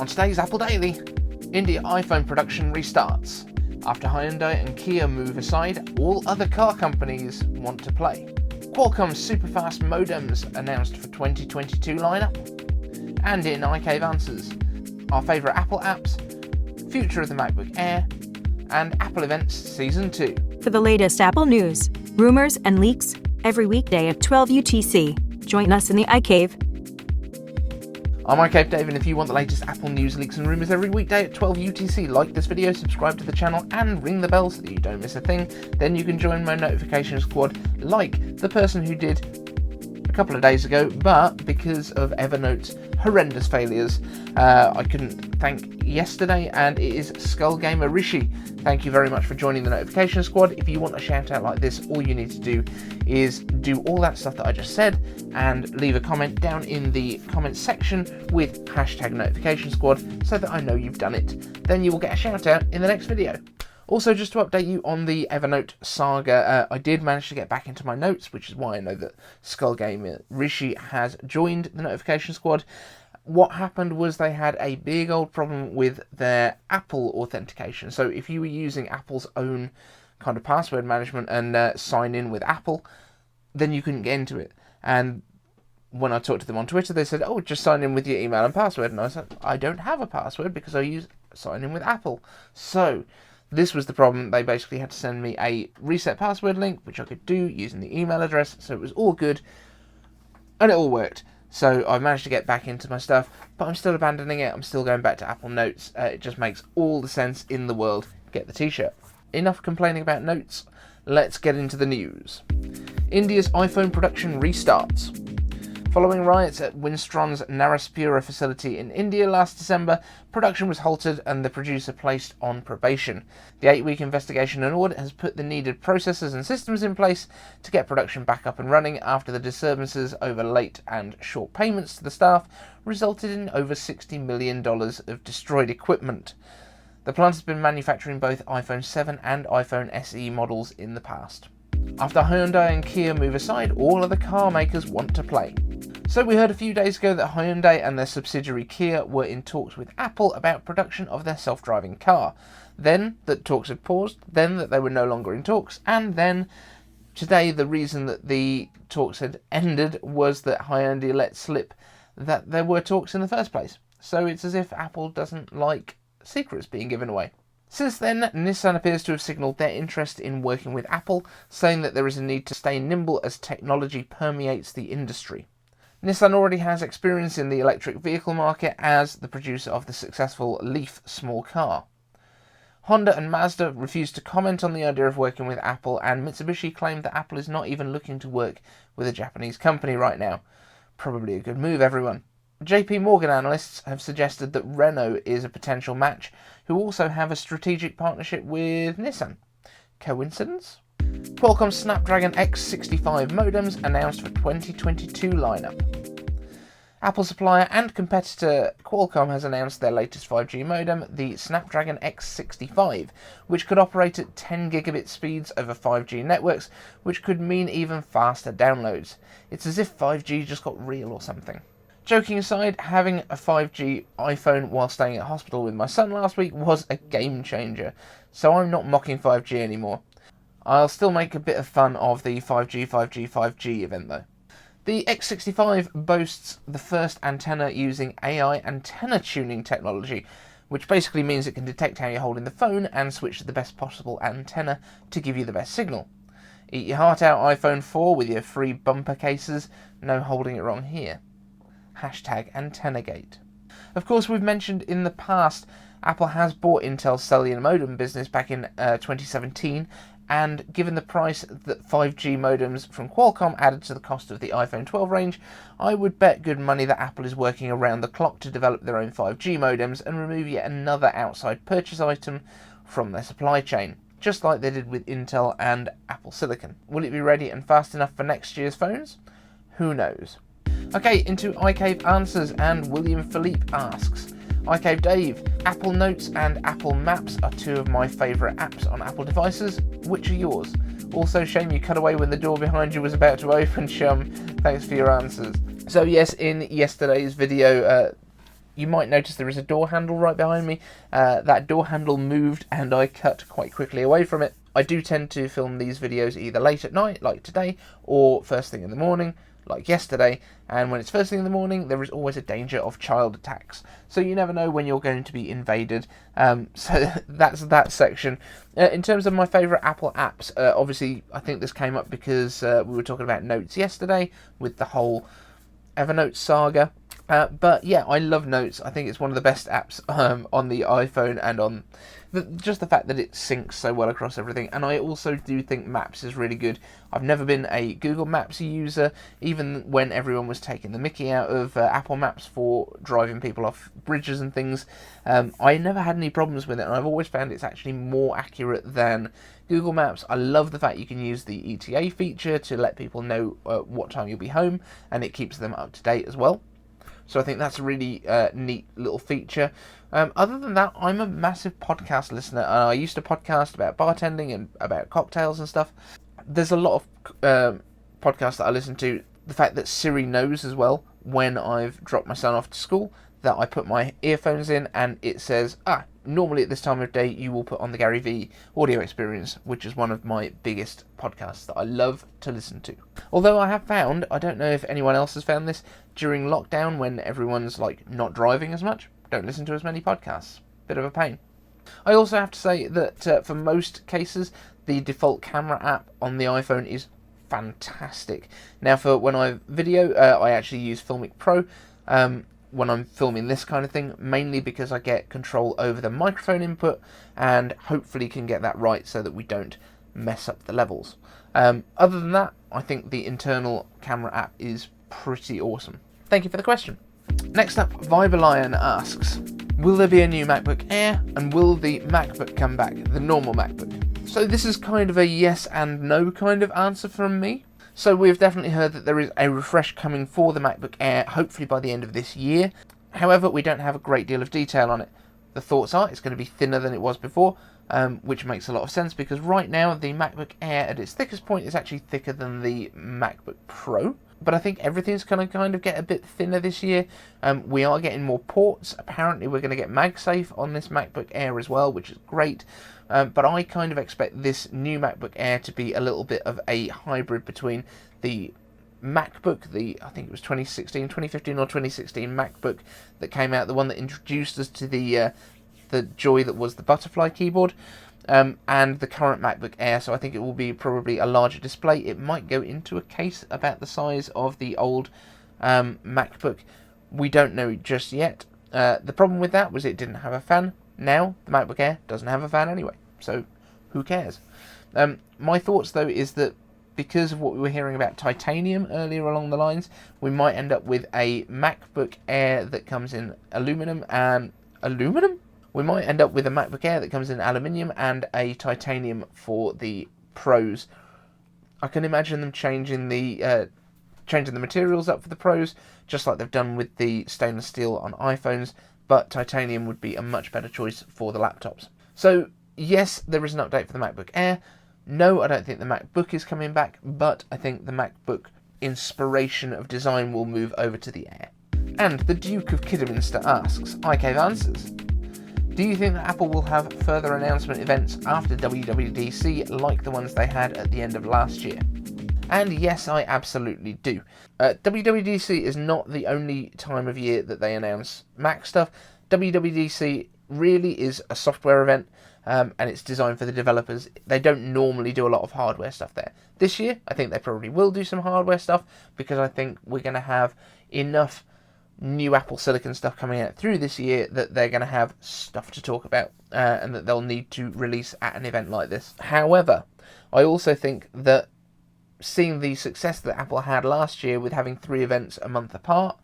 On today's Apple Daily, India iPhone production restarts. After Hyundai and Kia move aside, all other car companies want to play. Qualcomm's Superfast modems announced for 2022 lineup. And in iCave Answers, our favourite Apple apps, future of the MacBook Air, and Apple Events Season 2. For the latest Apple news, rumors, and leaks, every weekday at 12 UTC, join us in the iCave. I'm iCaveDave, and if you want the latest Apple news, leaks and rumours every weekday at 12 UTC, like this video, subscribe to the channel and ring the bell so that you don't miss a thing. Then you can join my notification squad like the person who did a couple of days ago, but because of Evernote's horrendous failures, I couldn't thank yesterday, and it is SkullGamerRishi. Thank you very much for joining the notification squad. If you want a shout out like this, all you need to do is do all that stuff that I just said and leave a comment down in the comment section with hashtag notification squad so that I know you've done it. Then you will get a shout out in the next video. Also, just to update you on the Evernote Saga, I did manage to get back into my notes, which is why I know that SkullGamerRishi has joined the notification squad. What happened was they had a big old problem with their Apple authentication. So if you were using Apple's own kind of password management and sign in with Apple, then you couldn't get into it. And when I talked to them on Twitter, they said, oh, just sign in with your email and password. And I said, I don't have a password because I sign in with Apple. So this was the problem. They basically had to send me a reset password link, which I could do using the email address. So it was all good. And it all worked. So I managed to get back into my stuff, but I'm still abandoning it. I'm still going back to Apple Notes. It just makes all the sense in the world. Get the t-shirt. Enough complaining about notes. Let's get into the news. India's iPhone production restarts. Following riots at Winstron's Naraspura facility in India last December, production was halted and the producer placed on probation. The 8-week investigation and audit has put the needed processes and systems in place to get production back up and running after the disturbances over late and short payments to the staff resulted in over $60 million of destroyed equipment. The plant has been manufacturing both iPhone 7 and iPhone SE models in the past. After Hyundai and Kia move aside, all other car makers want to play. So we heard a few days ago that Hyundai and their subsidiary Kia were in talks with Apple about production of their self-driving car. Then that talks had paused, then that they were no longer in talks, and then today the reason that the talks had ended was that Hyundai let slip that there were talks in the first place. So it's as if Apple doesn't like secrets being given away. Since then, Nissan appears to have signalled their interest in working with Apple, saying that there is a need to stay nimble as technology permeates the industry. Nissan already has experience in the electric vehicle market as the producer of the successful Leaf small car. Honda and Mazda refused to comment on the idea of working with Apple, and Mitsubishi claimed that Apple is not even looking to work with a Japanese company right now. Probably a good move, everyone. JP Morgan analysts have suggested that Renault is a potential match, who also have a strategic partnership with Nissan. Coincidence? Qualcomm's Snapdragon X65 modems announced for 2022 lineup. Apple supplier and competitor Qualcomm has announced their latest 5G modem, the Snapdragon X65, which could operate at 10 gigabit speeds over 5G networks, which could mean even faster downloads. It's as if 5G just got real or something. Joking aside, having a 5G iPhone while staying at hospital with my son last week was a game changer, so I'm not mocking 5G anymore. I'll still make a bit of fun of the 5G event though. The X65 boasts the first antenna using AI antenna tuning technology, which basically means it can detect how you're holding the phone and switch to the best possible antenna to give you the best signal. Eat your heart out, iPhone 4, with your free bumper cases. No holding it wrong here. Hashtag AntennaGate. Of course, we've mentioned in the past Apple has bought Intel's cellular modem business back in 2017, and given the price that 5G modems from Qualcomm added to the cost of the iPhone 12 range, I would bet good money that Apple is working around the clock to develop their own 5G modems and remove yet another outside purchase item from their supply chain, just like they did with Intel and Apple Silicon. Will it be ready and fast enough for next year's phones? Who knows? Okay, into iCave Answers, and William Philippe asks, iCaveDave, Apple Notes and Apple Maps are two of my favourite apps on Apple devices. Which are yours? Also, shame you cut away when the door behind you was about to open, chum. Thanks for your answers. So yes, in yesterday's video, You might notice there is a door handle right behind me. That door handle moved and I cut quite quickly away from it. I do tend to film these videos either late at night, like today, or first thing in the morning, like yesterday. And when it's first thing in the morning, there is always a danger of child attacks. So you never know when you're going to be invaded. So that's that section. In terms of my favourite Apple apps, obviously I think this came up because we were talking about notes yesterday with the whole Evernote Saga. But yeah, I love Notes. I think it's one of the best apps on the iPhone, and on just the fact that it syncs so well across everything. And I also do think Maps is really good. I've never been a Google Maps user, even when everyone was taking the mickey out of Apple Maps for driving people off bridges and things. I never had any problems with it, and I've always found it's actually more accurate than Google Maps. I love the fact you can use the ETA feature to let people know what time you'll be home, and it keeps them up to date as well. So I think that's a really neat little feature. Other than that, I'm a massive podcast listener. I used to podcast about bartending and about cocktails and stuff. There's a lot of podcasts that I listen to. The fact that Siri knows as well when I've dropped my son off to school, that I put my earphones in and it says, normally at this time of day you will put on the Gary V audio experience, which is one of my biggest podcasts that I love to listen to. Although I have found, I don't know if anyone else has found this, during lockdown when everyone's like not driving as much, don't listen to as many podcasts. Bit of a pain. I also have to say that for most cases, the default camera app on the iPhone is fantastic. Now for when I video, I actually use Filmic Pro. When I'm filming this kind of thing, mainly because I get control over the microphone input and hopefully can get that right so that we don't mess up the levels. Other than that, I think the internal camera app is pretty awesome. Thank you for the question. Next up, Vibelion asks, will there be a new MacBook Air, and will the MacBook come back, the normal MacBook? So this is kind of a yes and no kind of answer from me. So we've definitely heard that there is a refresh coming for the MacBook Air, hopefully by the end of this year. However, we don't have a great deal of detail on it. The thoughts are it's going to be thinner than it was before, which makes a lot of sense because right now the MacBook Air at its thickest point is actually thicker than the MacBook Pro. But I think everything's going to kind of get a bit thinner this year. We are getting more ports. Apparently we're going to get MagSafe on this MacBook Air as well, which is great. But I kind of expect this new MacBook Air to be a little bit of a hybrid between the MacBook, I think it was 2015 or 2016 MacBook that came out, the one that introduced us to the joy that was the butterfly keyboard, and the current MacBook Air. So I think it will be probably a larger display. It might go into a case about the size of the old MacBook. We don't know just yet. The problem with that was it didn't have a fan. Now the MacBook Air doesn't have a fan anyway, so who cares? My thoughts though is that because of what we were hearing about titanium earlier along the lines, we might end up with a MacBook Air that comes in aluminum. We might end up with a MacBook Air that comes in aluminium and a titanium for the Pros. I can imagine them changing the materials up for the Pros, just like they've done with the stainless steel on iPhones, but titanium would be a much better choice for the laptops. So yes, there is an update for the MacBook Air. No, I don't think the MacBook is coming back, but I think the MacBook inspiration of design will move over to the Air. And the Duke of Kidderminster asks, iCave answers, do you think that Apple will have further announcement events after WWDC like the ones they had at the end of last year? And yes, I absolutely do. WWDC is not the only time of year that they announce Mac stuff. WWDC really is a software event, and it's designed for the developers. They don't normally do a lot of hardware stuff there. This year, I think they probably will do some hardware stuff, because I think we're going to have enough new Apple Silicon stuff coming out through this year that they're going to have stuff to talk about, and that they'll need to release at an event like this. However, I also think that seeing the success that Apple had last year with having 3 events a month apart,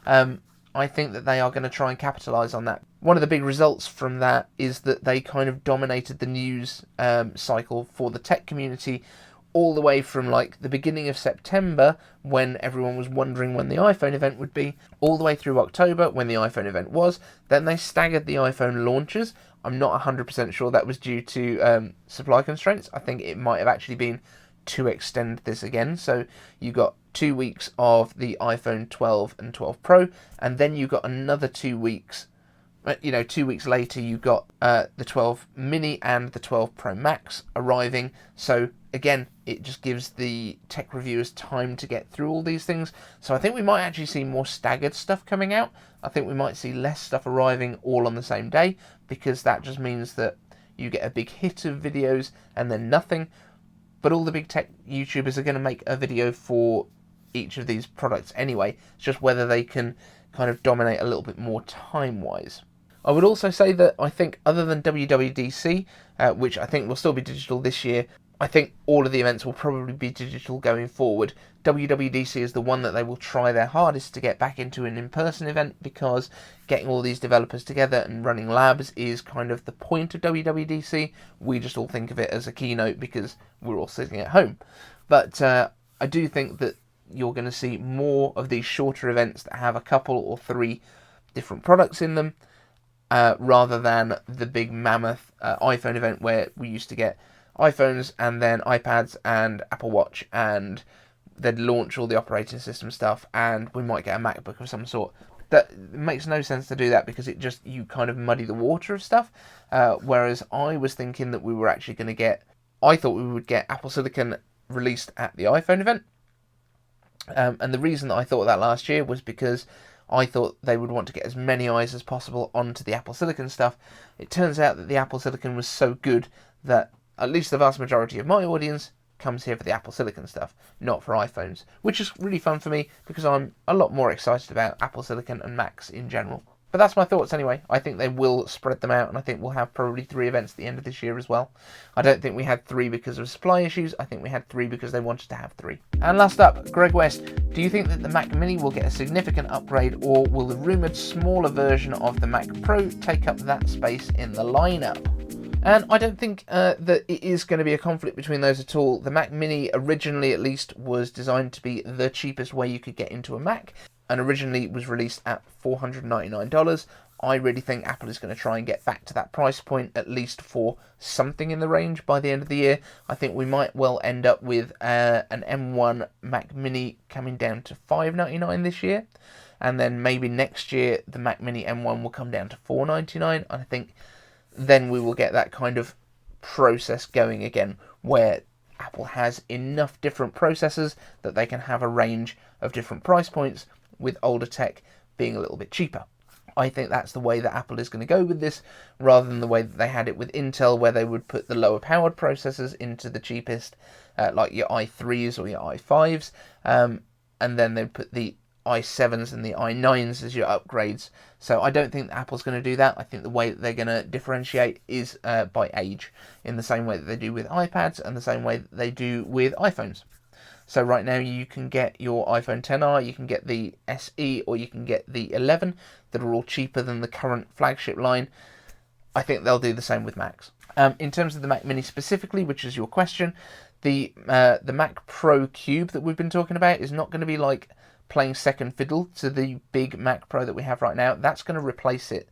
I think that they are going to try and capitalise on that. One of the big results from that is that they kind of dominated the news cycle for the tech community all the way from like the beginning of September, when everyone was wondering when the iPhone event would be, all the way through October when the iPhone event was. Then they staggered the iPhone launches. I'm not 100% sure that was due to supply constraints. I think it might have actually been to extend this again. So you got 2 weeks of the iPhone 12 and 12 Pro, and then you got another 2 weeks. 2 weeks later, you got the 12 Mini and the 12 Pro Max arriving. So again, it just gives the tech reviewers time to get through all these things. So I think we might actually see more staggered stuff coming out. I think we might see less stuff arriving all on the same day, because that just means that you get a big hit of videos and then nothing. But all the big tech YouTubers are going to make a video for each of these products anyway. It's just whether they can kind of dominate a little bit more time-wise. I would also say that I think other than WWDC, which I think will still be digital this year, I think all of the events will probably be digital going forward. WWDC is the one that they will try their hardest to get back into an in-person event, because getting all these developers together and running labs is kind of the point of WWDC. We just all think of it as a keynote because we're all sitting at home. But I do think that you're going to see more of these shorter events that have a couple or three different products in them, rather than the big mammoth iPhone event where we used to get iPhones and then iPads and Apple Watch, and they'd launch all the operating system stuff, and we might get a MacBook of some sort. That makes no sense to do that, because you kind of muddy the water of stuff. Whereas I was thinking that we were actually going to get, I thought we would get Apple Silicon released at the iPhone event. And the reason that I thought that last year was because I thought they would want to get as many eyes as possible onto the Apple Silicon stuff. It turns out that the Apple Silicon was so good that at least the vast majority of my audience comes here for the Apple Silicon stuff, not for iPhones, which is really fun for me because I'm a lot more excited about Apple Silicon and Macs in general. But that's my thoughts anyway. I think they will spread them out, and I think we'll have probably 3 events at the end of this year as well. I don't think we had 3 because of supply issues. I think we had 3 because they wanted to have 3. And last up, Greg West. Do you think that the Mac Mini will get a significant upgrade, or will the rumoured smaller version of the Mac Pro take up that space in the lineup? And I don't think that it is going to be a conflict between those at all. The Mac Mini, originally at least, was designed to be the cheapest way you could get into a Mac, and originally was released at $499. I really think Apple is going to try and get back to that price point, at least for something in the range by the end of the year. I think we might well end up with an M1 Mac Mini coming down to $599 this year, and then maybe next year the Mac Mini M1 will come down to $499. I think then we will get that kind of process going again, where Apple has enough different processors that they can have a range of different price points, with older tech being a little bit cheaper. I think that's the way that Apple is going to go with this, rather than the way that they had it with Intel, where they would put the lower powered processors into the cheapest, like your i3s or your i5s, and then they'd put the i7s and the i9s as your upgrades. So I don't think that Apple's going to do that. I think the way that they're going to differentiate is by age, in the same way that they do with iPads and the same way that they do with iPhones. So right now you can get your iPhone XR, you can get the SE, or you can get the 11, that are all cheaper than the current flagship line. I think they'll do the same with Macs. In terms of the Mac Mini specifically, which is your question, the Mac Pro Cube that we've been talking about is not going to be like playing second fiddle to the big Mac Pro that we have right now. That's going to replace it.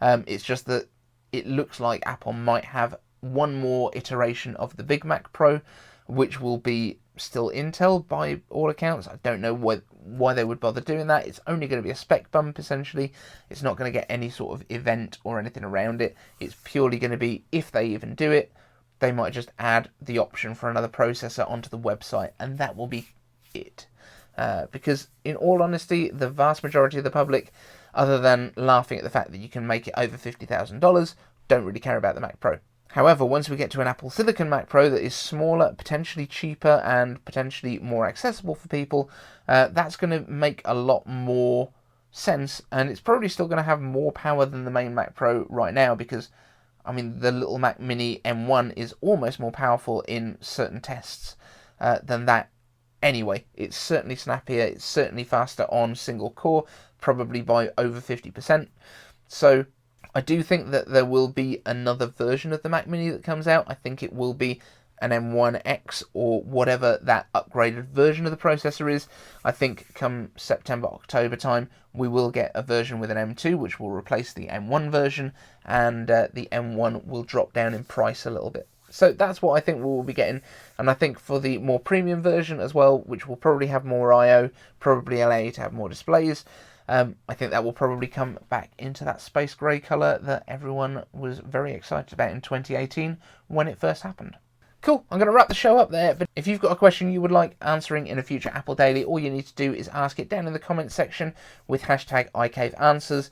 It's just that it looks like Apple might have one more iteration of the big Mac Pro, which will be still Intel by all accounts. I don't know why they would bother doing that. It's only going to be a spec bump, essentially. It's not going to get any sort of event or anything around it. It's purely going to be, if they even do it, they might just add the option for another processor onto the website, and that will be it. Because in all honesty, the vast majority of the public, other than laughing at the fact that you can make it over $50,000, don't really care about the Mac Pro. However, once we get to an Apple Silicon Mac Pro that is smaller, potentially cheaper, and potentially more accessible for people, that's going to make a lot more sense, and it's probably still going to have more power than the main Mac Pro right now, because, I mean, the little Mac Mini M1 is almost more powerful in certain tests than that anyway. It's certainly snappier, it's certainly faster on single core, probably by over 50%. So I do think that there will be another version of the Mac Mini that comes out. I think it will be an M1X or whatever that upgraded version of the processor is. I think come September, October time, we will get a version with an M2, which will replace the M1 version, and the M1 will drop down in price a little bit. So that's what I think we'll be getting, and I think for the more premium version as well, which will probably have more I/O, probably allow you to have more displays, I think that will probably come back into that space grey colour that everyone was very excited about in 2018 when it first happened. Cool, I'm going to wrap the show up there, but if you've got a question you would like answering in a future Apple Daily, all you need to do is ask it down in the comments section with hashtag iCaveAnswers.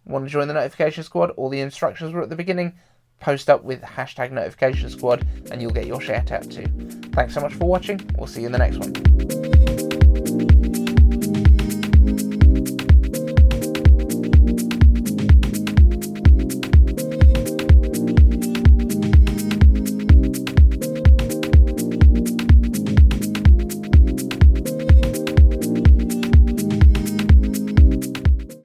Want to join the notification squad? All the instructions were at the beginning. Post up with hashtag notification squad and you'll get your shout out too. Thanks so much for watching. We'll see you in the next one.